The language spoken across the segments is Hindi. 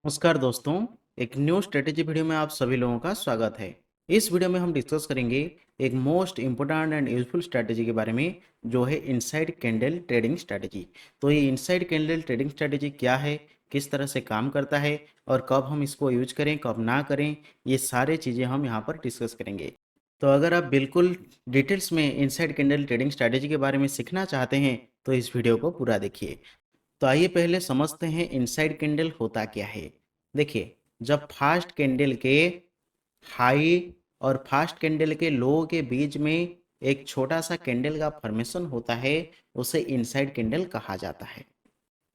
नमस्कार दोस्तों, एक न्यू स्ट्रेटेजी वीडियो में आप सभी लोगों का स्वागत है। इस वीडियो में हम डिस्कस करेंगे एक most important and useful strategy के बारे में, जो है इनसाइड कैंडल ट्रेडिंग स्ट्रेटेजी। तो ये इनसाइड कैंडल ट्रेडिंग स्ट्रेटेजी क्या है, किस तरह से काम करता है और कब हम इसको यूज करें कब ना करें, ये सारे चीज़ें हम यहाँ पर डिस्कस करेंगे। तो अगर आप बिल्कुल डिटेल्स में इनसाइड कैंडल ट्रेडिंग स्ट्रेटेजी के बारे में सीखना चाहते हैं तो इस वीडियो को पूरा देखिए। तो आइए पहले समझते हैं इनसाइड कैंडल होता क्या है। देखिए, जब फास्ट कैंडल के हाई और फास्ट कैंडल के लो के बीच में एक छोटा सा कैंडल का फॉर्मेशन होता है, उसे इनसाइड कैंडल कहा जाता है।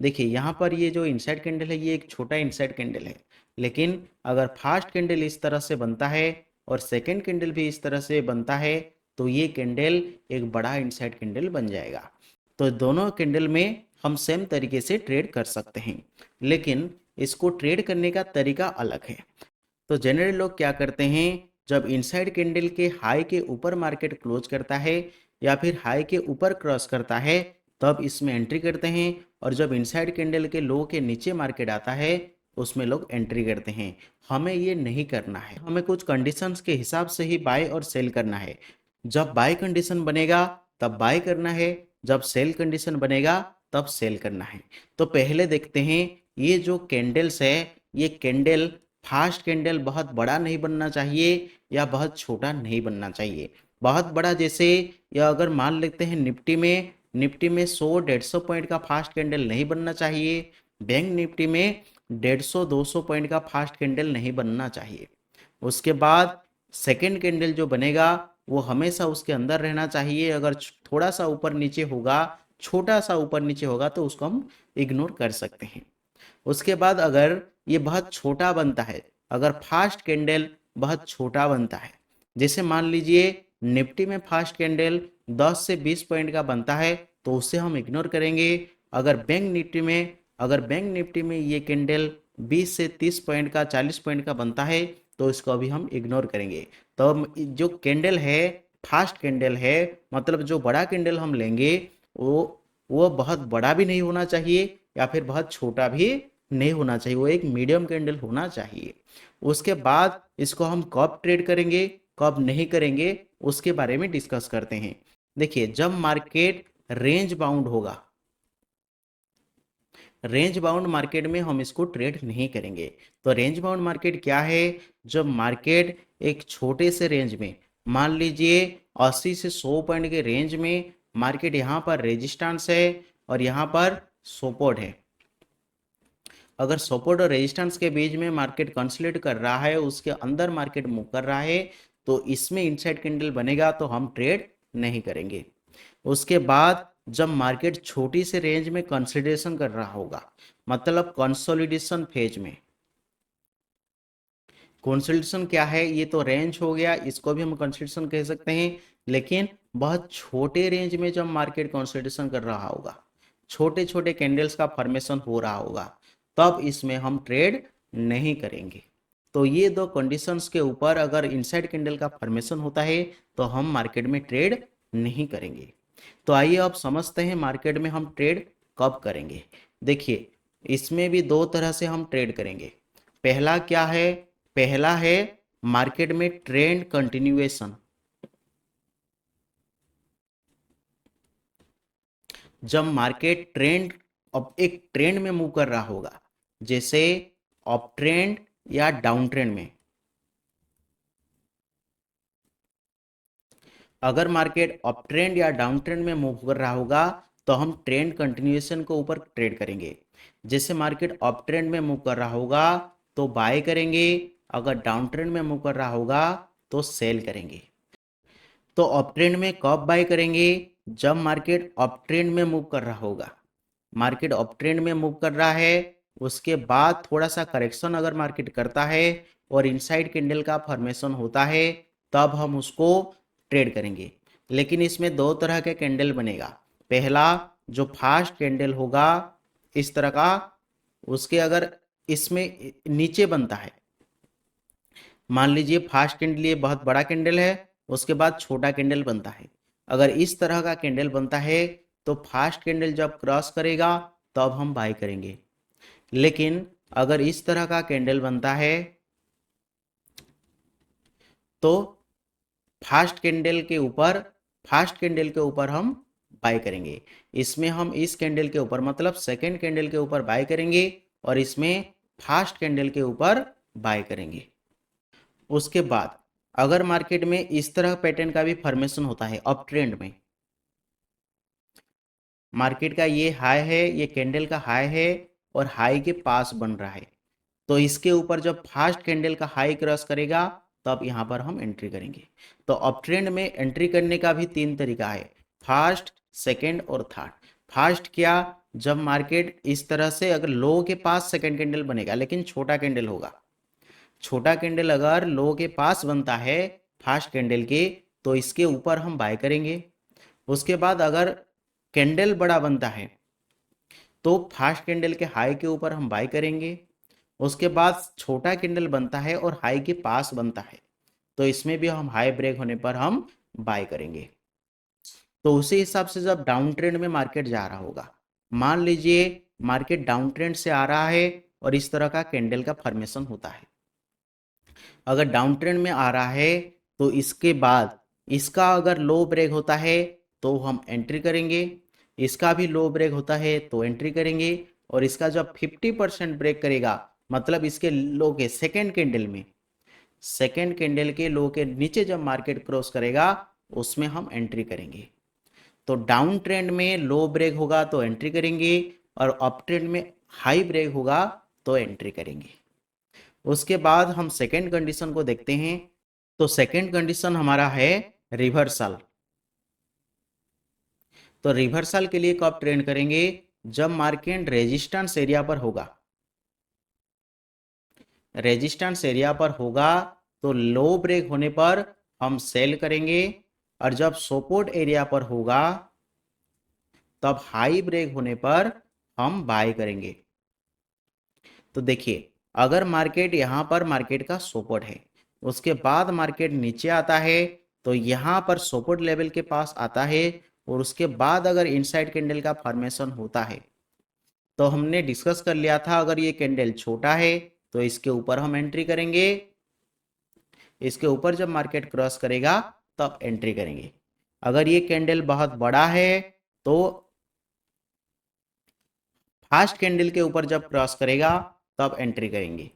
देखिए यहाँ पर ये जो इनसाइड कैंडल है, ये एक छोटा इनसाइड कैंडल है, लेकिन अगर फास्ट कैंडल इस तरह से बनता है और सेकेंड कैंडल भी इस तरह से बनता है तो ये कैंडल एक बड़ा इनसाइड कैंडल बन जाएगा। तो दोनों कैंडल में हम सेम तरीके से ट्रेड कर सकते हैं, लेकिन इसको ट्रेड करने का तरीका अलग है। तो जनरली लोग क्या करते हैं, जब इनसाइड कैंडल के हाई के ऊपर मार्केट क्लोज करता है या फिर हाई के ऊपर क्रॉस करता है, तब इसमें एंट्री करते हैं, और जब इनसाइड कैंडल के लो के नीचे मार्केट आता है उसमें लोग एंट्री करते हैं। हमें ये नहीं करना है, हमें कुछ कंडीशंस के हिसाब से ही बाय और सेल करना है। जब बाय कंडीशन बनेगा तब बाय करना है, जब सेल कंडीशन बनेगा तब सेल करना है। तो पहले देखते हैं, ये जो कैंडल्स है, ये कैंडल फास्ट कैंडल बहुत बड़ा नहीं बनना चाहिए या बहुत छोटा नहीं बनना चाहिए। बहुत बड़ा जैसे, या अगर मान लेते हैं निफ्टी में 100-150 पॉइंट का फास्ट कैंडल नहीं बनना चाहिए। बैंक निफ्टी में 150-200 पॉइंट का फास्ट कैंडल नहीं बनना चाहिए। उसके बाद सेकेंड कैंडल जो बनेगा वो हमेशा उसके अंदर रहना चाहिए। अगर थोड़ा सा ऊपर नीचे होगा, छोटा सा ऊपर नीचे होगा, तो उसको हम इग्नोर कर सकते हैं। उसके बाद अगर ये बहुत छोटा बनता है, अगर फास्ट कैंडल बहुत छोटा बनता है, जैसे मान लीजिए निफ्टी में फास्ट कैंडल 10 से 20 पॉइंट का बनता है, तो उसे हम इग्नोर करेंगे। अगर बैंक निफ्टी में ये कैंडल 20 से 30 पॉइंट का, 40 पॉइंट का बनता है, तो इसको अभी हम इग्नोर करेंगे। तो जो कैंडल है, फास्ट कैंडल है, मतलब जो बड़ा कैंडल हम लेंगे, वो बहुत बड़ा भी नहीं होना चाहिए या फिर बहुत छोटा भी नहीं होना चाहिए, वो एक मीडियम कैंडल होना चाहिए। उसके बाद इसको हम कब ट्रेड करेंगे कब नहीं करेंगे उसके बारे में डिस्कस करते हैं। देखिए, जब मार्केट रेंज बाउंड होगा, रेंज बाउंड मार्केट में हम इसको ट्रेड नहीं करेंगे। तो रेंज बाउंड मार्केट क्या है, जब मार्केट एक छोटे से रेंज में, मान लीजिए 80 से 100 पॉइंट के रेंज में मार्केट यहाँ पर रेजिस्टेंस है और यहाँ पर सपोर्ट है। अगर सपोर्ट और रेजिस्टेंस के बीच में मार्केट कंसोलिडेट कर रहा है, उसके अंदर मार्केट मूव कर रहा है, तो इसमें इनसाइड कैंडल बनेगा तो हम ट्रेड नहीं करेंगे। उसके बाद जब मार्केट छोटी से रेंज में कंसोलिडेशन कर रहा होगा, मतलब कंसोलिडेशन फेज में, कंसोलिडेशन क्या है, ये तो रेंज हो गया, इसको भी हम कंसोलिडेशन कह सकते हैं। लेकिन बहुत छोटे रेंज में जब मार्केट कंसोलिडेशन कर रहा होगा, छोटे छोटे कैंडल्स का फॉर्मेशन हो रहा होगा, तब इसमें हम ट्रेड नहीं करेंगे। तो ये दो कंडीशंस के ऊपर अगर इनसाइड कैंडल का फॉर्मेशन होता है तो हम मार्केट में ट्रेड नहीं करेंगे। तो आइए अब समझते हैं मार्केट में हम ट्रेड कब करेंगे। देखिए, इसमें भी दो तरह से हम ट्रेड करेंगे। पहला क्या है, पहला है मार्केट में ट्रेंड कंटिन्यूएशन। जब मार्केट ट्रेंड, अब एक ट्रेंड में मूव कर रहा होगा, जैसे अप ट्रेंड या डाउन ट्रेंड में, अगर मार्केट अप ट्रेंड या डाउन ट्रेंड में मूव कर रहा होगा तो हम ट्रेंड कंटिन्यूएशन को ऊपर ट्रेड करेंगे। जैसे मार्केट अप ट्रेंड में मूव कर रहा होगा तो बाय करेंगे, अगर डाउन ट्रेंड में मूव कर रहा होगा तो सेल करेंगे। तो अप ट्रेंड में कब बाय करेंगे, जब मार्केट अप ट्रेंड में मूव कर रहा होगा। मार्केट अप ट्रेंड में मूव कर रहा है, उसके बाद थोड़ा सा करेक्शन अगर मार्केट करता है और इनसाइड कैंडल का फॉर्मेशन होता है, तब हम उसको ट्रेड करेंगे। लेकिन इसमें दो तरह के कैंडल बनेगा। पहला जो फास्ट कैंडल होगा इस तरह का, उसके अगर इसमें नीचे बनता है, मान लीजिए फास्ट कैंडल ये बहुत बड़ा कैंडल है, उसके बाद छोटा कैंडल बनता है। अगर इस तरह का कैंडल बनता है तो फास्ट कैंडल जब क्रॉस करेगा तब हम बाय करेंगे। लेकिन अगर इस तरह का कैंडल बनता है तो फास्ट कैंडल के ऊपर हम बाय करेंगे। इसमें हम इस कैंडल के ऊपर मतलब सेकेंड कैंडल के ऊपर बाय करेंगे और इसमें फास्ट कैंडल के ऊपर बाय करेंगे। उसके बाद अगर मार्केट में इस तरह पैटर्न का भी फॉर्मेशन होता है अप ट्रेंड में, मार्केट का ये हाई है, ये कैंडल का हाई है और हाई के पास बन रहा है, तो इसके ऊपर जब फास्ट कैंडल का हाई क्रॉस करेगा तब यहाँ पर हम एंट्री करेंगे। तो अप ट्रेंड में एंट्री करने का भी 3 तरीका है, फास्ट, सेकेंड और थर्ड। फास्ट क्या, जब मार्केट इस तरह से अगर लो के पास सेकेंड कैंडल बनेगा लेकिन छोटा कैंडल होगा, छोटा कैंडल अगर लो के पास बनता है फास्ट कैंडल के तो इसके ऊपर हम बाय करेंगे। उसके बाद अगर कैंडल बड़ा बनता है तो फास्ट कैंडल के हाई के ऊपर हम बाय करेंगे। उसके बाद छोटा कैंडल बनता है और हाई के पास बनता है तो इसमें भी हम हाई ब्रेक होने पर हम बाय करेंगे। तो उसी हिसाब से जब डाउन ट्रेंड में मार्केट जा रहा होगा, मान लीजिए मार्केट डाउन ट्रेंड से आ रहा है और इस तरह का कैंडल का फॉर्मेशन होता है, अगर डाउन ट्रेंड में आ रहा है तो इसके बाद इसका अगर लो ब्रेक होता है तो हम एंट्री करेंगे, इसका भी लो ब्रेक होता है तो एंट्री करेंगे और इसका जब 50% ब्रेक करेगा मतलब इसके लो के सेकेंड कैंडल में, सेकेंड कैंडल के लो के नीचे जब मार्केट क्रॉस करेगा उसमें हम एंट्री करेंगे। तो डाउन ट्रेंड में लो ब्रेक होगा तो एंट्री करेंगे और अप ट्रेंड में हाई ब्रेक होगा तो एंट्री करेंगे। उसके बाद हम सेकेंड कंडीशन को देखते हैं। तो सेकेंड कंडीशन हमारा है रिवर्सल। तो रिवर्सल के लिए कब ट्रेंड करेंगे, जब मार्केट रेजिस्टेंस एरिया पर होगा, रेजिस्टेंस एरिया पर होगा तो लो ब्रेक होने पर हम सेल करेंगे और जब सपोर्ट एरिया पर होगा तब हाई ब्रेक होने पर हम बाय करेंगे। तो देखिए अगर मार्केट यहाँ पर मार्केट का सपोर्ट है, उसके बाद मार्केट नीचे आता है तो यहाँ पर सपोर्ट लेवल के पास आता है और उसके बाद अगर इनसाइड कैंडल का फॉर्मेशन होता है तो हमने डिस्कस कर लिया था अगर ये कैंडल छोटा है तो इसके ऊपर हम एंट्री करेंगे, इसके ऊपर जब मार्केट क्रॉस करेगा तब एंट्री करेंगे। अगर ये कैंडल बहुत बड़ा है तो फास्ट कैंडल के ऊपर जब क्रॉस करेगा तब एंट्री करेंगे,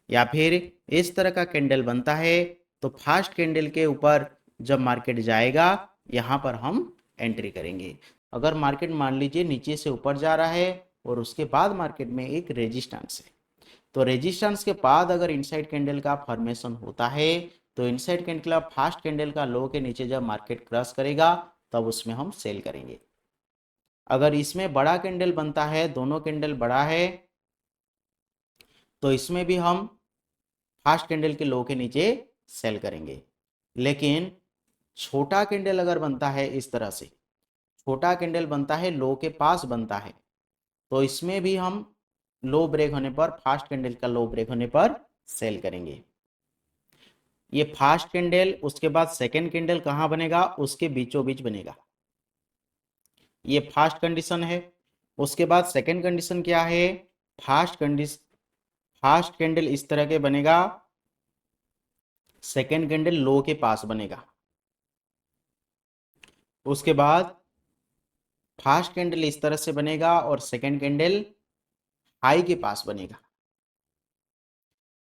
या फिर इस तरह का कैंडल बनता है तो फास्ट कैंडल के ऊपर जब मार्केट जाएगा यहाँ पर हम एंट्री करेंगे। अगर मार्केट मान लीजिए नीचे से ऊपर जा रहा है और उसके बाद मार्केट में एक रेजिस्टेंस है, तो रेजिस्टेंस के बाद अगर इनसाइड कैंडल का फॉर्मेशन होता है तो इनसाइड कैंडल फास्ट कैंडल का लो के नीचे जब मार्केट क्रॉस करेगा तब उसमें हम सेल करेंगे। अगर इसमें बड़ा कैंडल बनता है, दोनों कैंडल बड़ा है, तो इसमें भी हम फास्ट कैंडल के लो के नीचे सेल करेंगे। लेकिन छोटा कैंडल अगर बनता है इस तरह से, छोटा कैंडल बनता है लो के पास बनता है, तो इसमें भी हम लो ब्रेक होने पर, फास्ट कैंडल का लो ब्रेक होने पर सेल करेंगे। ये फास्ट कैंडल उसके बाद सेकेंड कैंडल कहाँ बनेगा, उसके बीचों बीच बनेगा। ये फास्ट कंडीशन है। उसके बाद सेकेंड कंडीशन क्या है, फास्ट कैंडल इस तरह के बनेगा, सेकेंड कैंडल लो के पास बनेगा। उसके बाद फास्ट कैंडल इस तरह से बनेगा और सेकेंड कैंडल हाई के पास बनेगा।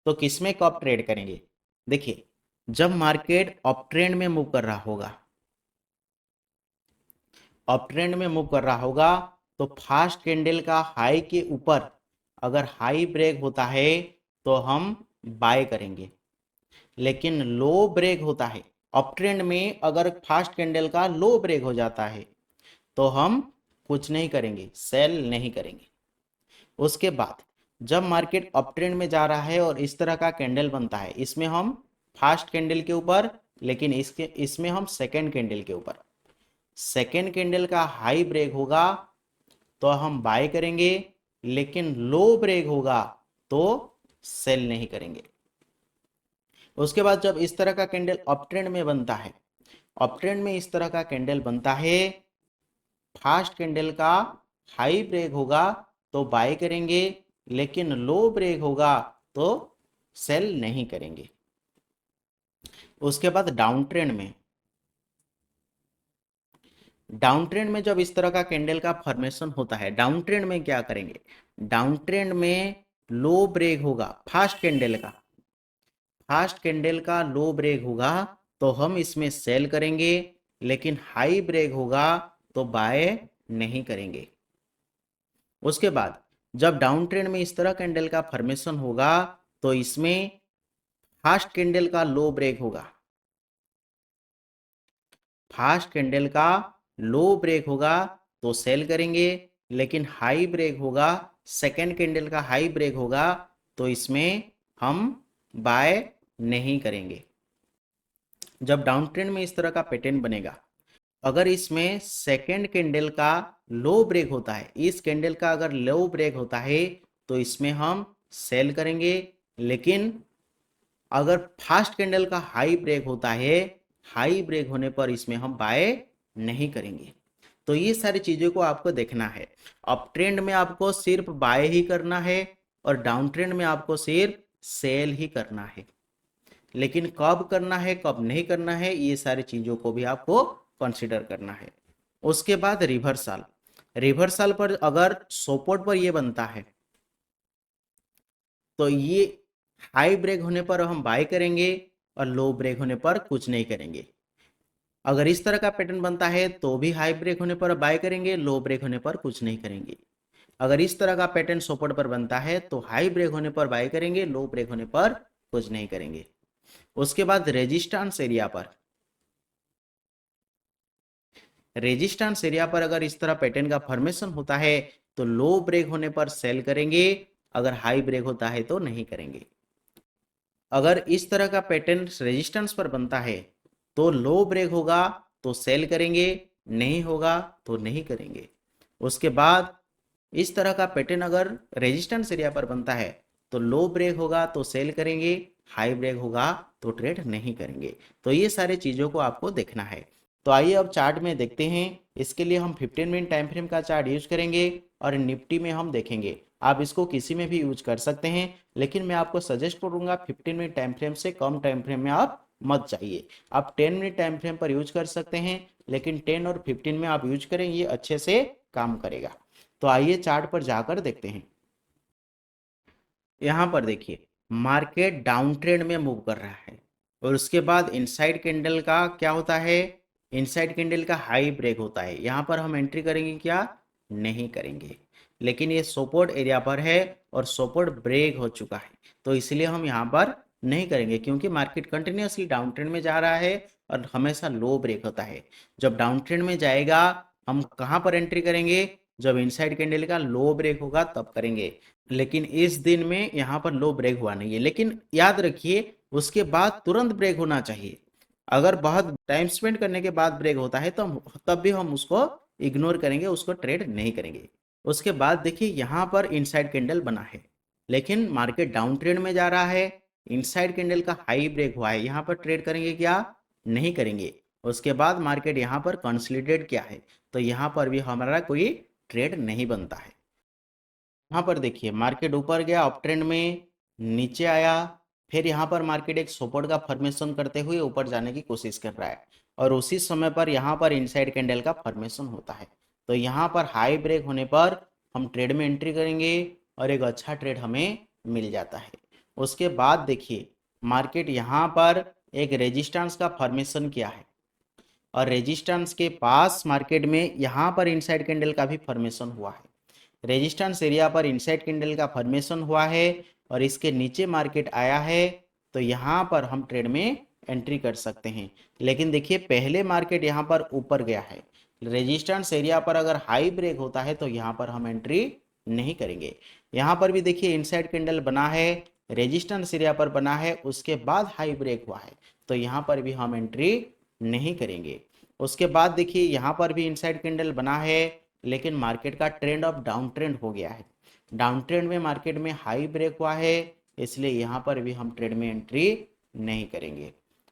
तो किसमें कब ट्रेड करेंगे, देखिए जब मार्केट अप ट्रेंड में मूव कर रहा होगा, अप ट्रेंड में मूव कर रहा होगा तो फास्ट कैंडल का हाई के ऊपर अगर हाई ब्रेक होता है तो हम बाय करेंगे। लेकिन लो ब्रेक होता है अप ट्रेंड में, अगर फास्ट कैंडल का लो ब्रेक हो जाता है तो हम कुछ नहीं करेंगे, सेल नहीं करेंगे। उसके बाद जब मार्केट अप ट्रेंड में जा रहा है और इस तरह का कैंडल बनता है, इसमें हम फास्ट कैंडल के ऊपर, लेकिन इसमें हम सेकेंड कैंडल के ऊपर, सेकेंड कैंडल का हाई ब्रेक होगा तो हम बाय करेंगे, लेकिन लो ब्रेक होगा तो सेल नहीं करेंगे। उसके बाद जब इस तरह का कैंडल अप ट्रेंड में बनता है, अप ट्रेंड में इस तरह का कैंडल बनता है, फास्ट कैंडल का हाई ब्रेक होगा तो बाय करेंगे, लेकिन लो ब्रेक होगा तो सेल नहीं करेंगे। उसके बाद डाउन ट्रेंड में जब इस तरह का कैंडल का फॉर्मेशन होता है, डाउन ट्रेंड में क्या करेंगे, डाउन ट्रेंड में लो ब्रेक होगा, फास्ट कैंडल का लो ब्रेक होगा तो हम इसमें सेल करेंगे, लेकिन हाई ब्रेक होगा तो बाय नहीं करेंगे। उसके बाद जब डाउन ट्रेंड में इस तरह कैंडल का फॉर्मेशन होगा तो इसमें फास्ट कैंडल का लो ब्रेक होगा, फास्ट कैंडल का लो ब्रेक होगा तो सेल करेंगे, लेकिन हाई ब्रेक होगा, सेकेंड कैंडल का हाई ब्रेक होगा तो इसमें हम बाय नहीं करेंगे। जब डाउन ट्रेंड में इस तरह का पैटर्न बनेगा, अगर इसमें सेकेंड कैंडल का लो ब्रेक होता है, इस कैंडल का अगर लो ब्रेक होता है तो इसमें हम सेल करेंगे, लेकिन अगर फास्ट कैंडल का हाई ब्रेक होता है, हाई ब्रेक होने पर इसमें हम बाय नहीं करेंगे। तो ये सारी चीजों को आपको देखना है। अप ट्रेंड में आपको सिर्फ बाय ही करना है और डाउन ट्रेंड में आपको सिर्फ सेल ही करना है, लेकिन कब करना है कब नहीं करना है ये सारी चीजों को भी आपको कंसिडर करना है। उसके बाद रिवर्सल, रिवर्सल पर अगर सपोर्ट पर ये बनता है तो ये हाई ब्रेक होने पर हम बाय करेंगे और लो ब्रेक होने पर कुछ नहीं करेंगे। अगर इस तरह का पैटर्न बनता है तो भी हाई ब्रेक होने पर बाय करेंगे, लो ब्रेक होने पर कुछ नहीं करेंगे। अगर इस तरह का पैटर्न सपोर्ट पर बनता है तो हाई ब्रेक होने पर बाय करेंगे, लो ब्रेक होने पर कुछ नहीं करेंगे। उसके बाद रेजिस्टेंस एरिया पर, रेजिस्टेंस एरिया पर अगर इस तरह पैटर्न का फॉर्मेशन होता है तो लो ब्रेक होने पर सेल करेंगे, अगर हाई ब्रेक होता है तो नहीं करेंगे। अगर इस तरह का पैटर्न रेजिस्टेंस पर बनता है तो लो ब्रेक होगा तो सेल करेंगे, नहीं होगा तो नहीं करेंगे। उसके बाद इस तरह का पैटर्न अगर रेजिस्टेंस एरिया पर बनता है तो लो ब्रेक होगा तो सेल करेंगे, हाई ब्रेक होगा तो ट्रेड नहीं करेंगे। तो ये सारे चीज़ों को आपको देखना है। तो आइए अब चार्ट में देखते हैं। इसके लिए हम 15 मिनट टाइम फ्रेम का चार्ट यूज करेंगे और निफ्टी में हम देखेंगे। आप इसको किसी में भी यूज कर सकते हैं, लेकिन मैं आपको सजेस्ट करूंगा 15 मिनट टाइम फ्रेम से कम टाइम फ्रेम में आप मत जाइए। आप 10 मिनट टाइम फ्रेम पर यूज कर सकते हैं, लेकिन 10 और 15 में आप यूज करें, ये अच्छे से काम करेगा। तो आइए चार्ट पर जाकर देखते हैं। यहाँ पर देखिए मार्केट डाउन ट्रेंड में मूव कर रहा है और उसके बाद इनसाइड कैंडल का क्या होता है, इनसाइड कैंडल का हाई ब्रेक होता है। यहाँ पर हम एंट्री करेंगे क्या, नहीं करेंगे, लेकिन ये सपोर्ट एरिया पर है और सपोर्ट ब्रेक हो चुका है तो इसलिए हम यहाँ पर नहीं करेंगे, क्योंकि मार्केट कंटिन्यूसली डाउन ट्रेंड में जा रहा है और हमेशा लो ब्रेक होता है। जब डाउन ट्रेंड में जाएगा हम कहाँ पर एंट्री करेंगे, जब इनसाइड कैंडल का लो ब्रेक होगा तब करेंगे। लेकिन इस दिन में यहाँ पर लो ब्रेक हुआ नहीं है, लेकिन याद रखिए उसके बाद तुरंत ब्रेक होना चाहिए। अगर बहुत टाइम स्पेंड करने के बाद ब्रेक होता है तो तब भी हम उसको इग्नोर करेंगे, उसको ट्रेड नहीं करेंगे। उसके बाद देखिए यहाँ पर इनसाइड कैंडल बना है, लेकिन मार्केट डाउन ट्रेंड में जा रहा है, इनसाइड कैंडल का हाई ब्रेक हुआ है, यहाँ पर ट्रेड करेंगे क्या, नहीं करेंगे। उसके बाद मार्केट यहाँ पर कंसोलिडेट किया है तो यहाँ पर भी हमारा कोई ट्रेड नहीं बनता है। यहाँ पर देखिए मार्केट ऊपर गया अप ट्रेंड में, नीचे आया, फिर यहाँ पर मार्केट एक सपोर्ट का फॉर्मेशन करते हुए ऊपर जाने की कोशिश कर रहा है और उसी समय पर यहाँ पर इनसाइड कैंडल का फॉर्मेशन होता है। तो यहाँ पर हाई ब्रेक होने पर हम ट्रेड में एंट्री करेंगे और एक अच्छा ट्रेड हमें मिल जाता है। उसके बाद देखिए मार्केट यहाँ पर एक रेजिस्टेंस का फॉर्मेशन किया है और रेजिस्टेंस के पास मार्केट में यहाँ पर इनसाइड कैंडल का भी फॉर्मेशन हुआ है। रेजिस्टेंस एरिया पर इनसाइड कैंडल का फॉर्मेशन हुआ है और इसके नीचे मार्केट आया है तो यहाँ पर हम ट्रेड में एंट्री कर सकते हैं। लेकिन देखिए पहले मार्केट यहाँ पर ऊपर गया है, रेजिस्टेंस एरिया पर अगर हाई ब्रेक होता है तो यहाँ पर हम एंट्री नहीं करेंगे। यहाँ पर भी देखिए इनसाइड कैंडल बना है, रेजिस्टेंस एरिया पर बना है, उसके बाद हाई ब्रेक हुआ है तो यहाँ पर भी हम एंट्री नहीं करेंगे। उसके बाद देखिए यहाँ पर भी इनसाइड कैंडल बना है, लेकिन मार्केट का ट्रेंड अब डाउन ट्रेंड हो गया है। डाउन ट्रेंड में मार्केट में हाई ब्रेक हुआ है, इसलिए यहाँ पर भी हम ट्रेड में एंट्री नहीं करेंगे।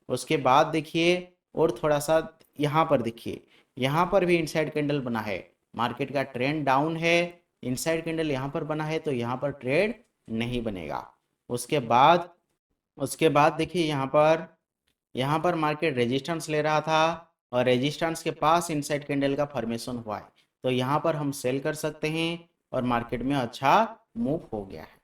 उसके बाद देखिए और थोड़ा सा यहाँ पर देखिए, यहाँ पर भी इनसाइड कैंडल बना है, मार्केट का ट्रेंड डाउन है इनसाइड कैंडल यहाँ पर बना है तो यहाँ पर ट्रेड नहीं बनेगा। उसके बाद देखिए यहाँ पर मार्केट रेजिस्टेंस ले रहा था और रेजिस्टेंस के पास इनसाइड कैंडल का फॉर्मेशन हुआ है, तो यहाँ पर हम सेल कर सकते हैं और मार्केट में अच्छा मूव हो गया है।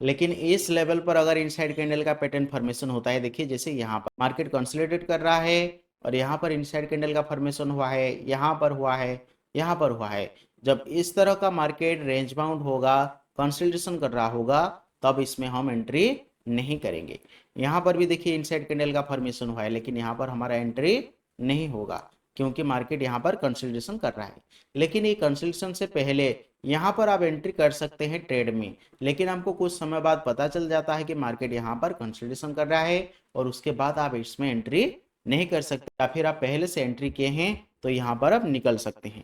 लेकिन इस लेवल पर अगर इनसाइड कैंडल का पैटर्न फॉर्मेशन होता है, देखिए जैसे यहाँ पर मार्केट कंसोलिडेट कर रहा है और यहाँ पर इनसाइड कैंडल का फॉर्मेशन हुआ है, यहाँ पर हुआ है, यहाँ पर हुआ है। जब इस तरह का मार्केट रेंज बाउंड होगा, कंसोलिडेशन कर रहा होगा, तब इसमें हम एंट्री नहीं करेंगे। यहाँ पर भी देखिए इनसाइड कैंडल का फॉर्मेशन हुआ है, लेकिन यहाँ पर हमारा एंट्री नहीं होगा क्योंकि मार्केट यहाँ पर कंसोलिडेशन कर रहा है। लेकिन ये कंसोलिडेशन से पहले यहाँ पर आप एंट्री कर सकते हैं ट्रेड में, लेकिन हमको कुछ समय बाद पता चल जाता है कि मार्केट यहाँ पर कंसोलिडेशन कर रहा है और उसके बाद आप इसमें एंट्री नहीं कर सकते, या फिर आप पहले से एंट्री किए हैं तो यहाँ पर आप निकल सकते हैं।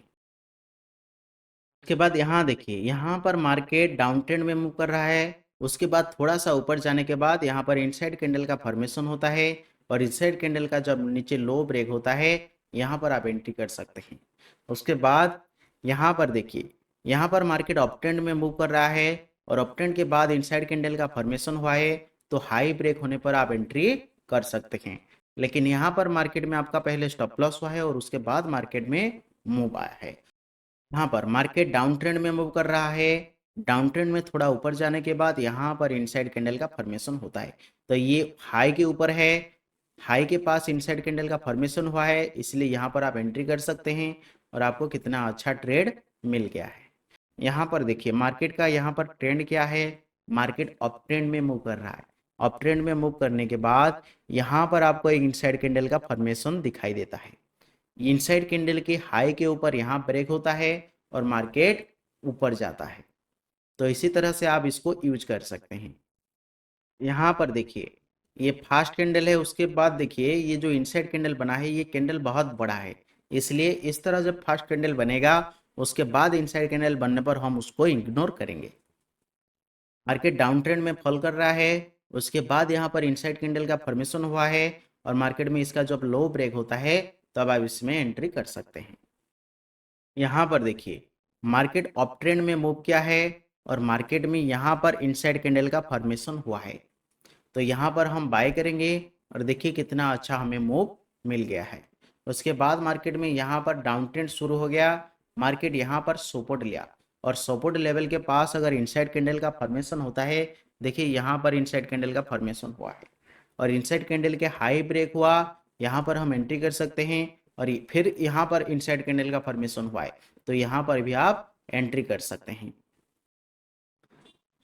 उसके बाद यहाँ देखिए यहाँ पर मार्केट डाउन ट्रेंड में मूव कर रहा है। उसके बाद थोड़ा सा ऊपर जाने के बाद यहाँ पर इनसाइड कैंडल का फॉर्मेशन होता है और इनसाइड कैंडल का जब नीचे लो ब्रेक होता है, यहाँ पर आप एंट्री कर सकते हैं। उसके बाद यहाँ पर देखिए यहाँ पर मार्केट अप ट्रेंड में मूव कर रहा है और अप ट्रेंड के बाद इनसाइड कैंडल का फॉर्मेशन हुआ है, तो हाई ब्रेक होने पर आप एंट्री कर सकते हैं। लेकिन यहाँ पर मार्केट में आपका पहले स्टॉप लॉस हुआ है और उसके बाद मार्केट में मूव आया है। यहाँ पर मार्केट डाउन ट्रेंड में मूव कर रहा है। डाउन ट्रेंड में थोड़ा ऊपर जाने के बाद यहाँ पर इनसाइड कैंडल का फॉर्मेशन होता है, तो ये हाई के ऊपर है, हाई के पास इनसाइड कैंडल का फॉर्मेशन हुआ है, इसलिए यहाँ पर आप एंट्री कर सकते हैं और आपको कितना अच्छा ट्रेड मिल गया है। यहाँ पर देखिए मार्केट का यहाँ पर ट्रेंड क्या है, मार्केट अप ट्रेंड में मूव कर रहा है। अप ट्रेंड में मूव करने के बाद यहाँ पर आपको एक इनसाइड कैंडल का फॉर्मेशन दिखाई देता है। इनसाइड कैंडल के हाई के ऊपर यहाँ ब्रेक होता है और मार्केट ऊपर जाता है, तो इसी तरह से आप इसको यूज कर सकते हैं। यहाँ पर देखिए ये फास्ट कैंडल है, उसके बाद देखिए ये जो इनसाइड कैंडल बना है ये कैंडल बहुत बड़ा है, इसलिए इस तरह जब फास्ट कैंडल बनेगा उसके बाद इनसाइड कैंडल बनने पर हम उसको इग्नोर करेंगे। मार्केट डाउन ट्रेंड में फॉल कर रहा है, उसके बाद यहाँ पर इनसाइड कैंडल का फॉर्मेशन हुआ है और मार्केट में इसका जब लो ब्रेक होता है तब आप इसमें एंट्री कर सकते हैं। यहाँ पर देखिए मार्केट अप ट्रेंड में मूव किया है और मार्केट में यहाँ पर इनसाइड कैंडल का फॉर्मेशन हुआ है, तो यहाँ पर हम बाय करेंगे और देखिए कितना अच्छा हमें मूव मिल गया है। उसके बाद मार्केट में यहाँ पर डाउन ट्रेंड शुरू हो गया, मार्केट यहाँ पर सपोर्ट लिया और सपोर्ट लेवल के पास अगर इनसाइड कैंडल का फॉर्मेशन होता है, देखिए यहाँ पर इनसाइड कैंडल का फॉर्मेशन हुआ है और इनसाइड कैंडल के हाई ब्रेक हुआ, यहाँ पर हम एंट्री कर सकते हैं और फिर यहाँ पर इनसाइड कैंडल का फॉर्मेशन हुआ है, तो यहाँ पर भी आप एंट्री कर सकते हैं।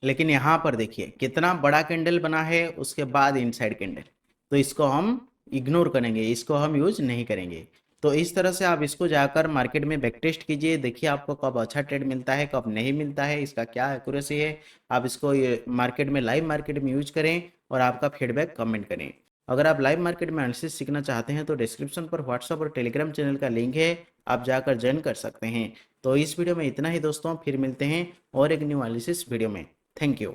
लेकिन यहाँ पर देखिए कितना बड़ा कैंडल बना है उसके बाद इनसाइड कैंडल, तो इसको हम इग्नोर करेंगे, इसको हम यूज नहीं करेंगे। तो इस तरह से आप इसको जाकर मार्केट में बैक टेस्ट कीजिए, देखिए आपको कब अच्छा ट्रेड मिलता है कब नहीं मिलता है, इसका क्या एक्यूरेसी है। आप इसको ये मार्केट में लाइव मार्केट में यूज करें और आपका फीडबैक कमेंट करें। अगर आप लाइव मार्केट में एनालिसिस सीखना चाहते हैं तो डिस्क्रिप्शन पर व्हाट्सअप और टेलीग्राम चैनल का लिंक है, आप जाकर ज्वाइन कर सकते हैं। तो इस वीडियो में इतना ही दोस्तों, फिर मिलते हैं और एक न्यू एनालिसिस वीडियो में। Thank you.